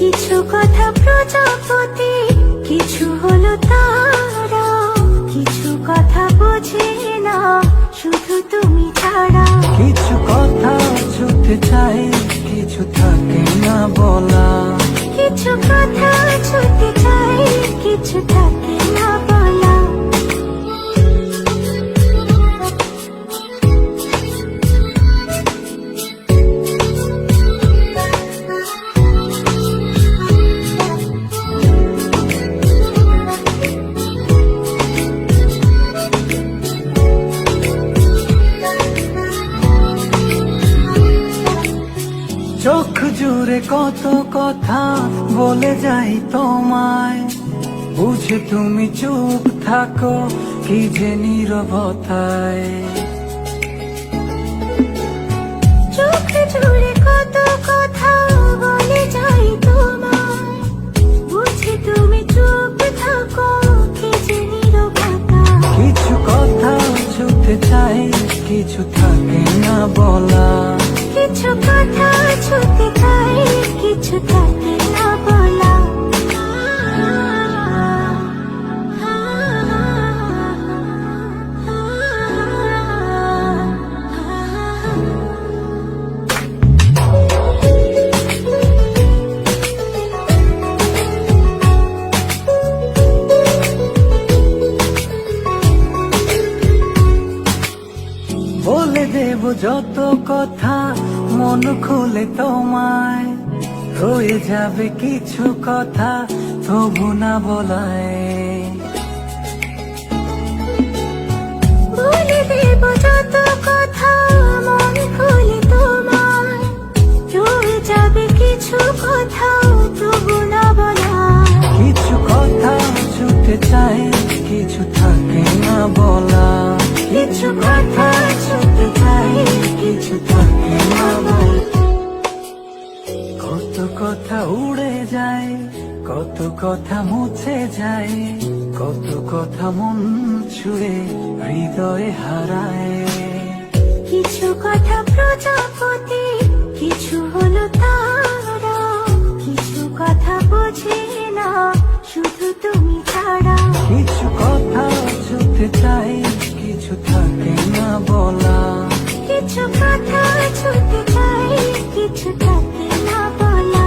কিছু কথা প্রজাপতি, কিছু হলো তারা, কিছু কথা বোঝে না শুধু তুমি ছাড়া। কিছু কথা ছুটতে চাই, কিছু থাকে না বলা। কিছু কথা ছুটতে চাই, কিছু থাকে না বলা। চোখ জুড়ে কত কথা বলে যাই তোমায়, বুঝে তুমি চুপ থাকো কি যে নীরবতায়। চোখ জুড়ে কত কথা বলে যাই তোমায়, বুঝি তুমি চুপ থাকো কি যে নীরবতা। কিছু কথা ছুটতে চাই, কিছু থাকে না বলা। কিছু কথা ছুটতে চাই, কিছু থাকে না বলা। বলে দেব যত কথা মন খুলে তোমায়, রয়ে যাবে কিছু কথা তবু না বলায়। বলে দেব যত কথা মন খুলে তোমায়, রয়ে যাবে কিছু কথা তবু না বলা। কিছু কথা ছুটতে চাই, কিছু থাকে না বলা। কিছু কথা ছুটতে চাই, কিছু থাকে না বলা। কত কথা উড়ে যায়, কত কথা মুছে যায়, কত কথা মন ছুঁয়ে হৃদয়ে হারায়। কিছু কথা প্রজাপতি, কিছু হলো তারা, কিছু কথা বোঝে না শুধু তুমি ছাড়া। কিছু কথা ছুটতে চাই, কিছু থাকে না বলা। কিছু কথা ছুটতে চাই, কিছু থাকে না বলা।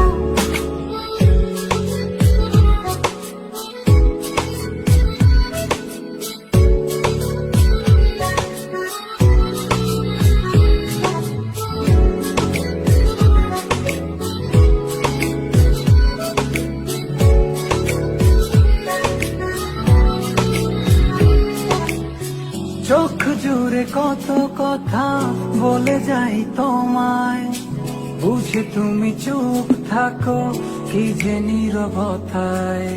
চোখ জুড়ে কত কথা বলে যাই তোমায়, বুঝে তুমি চুপ থাকো কি যে নীরবতায়।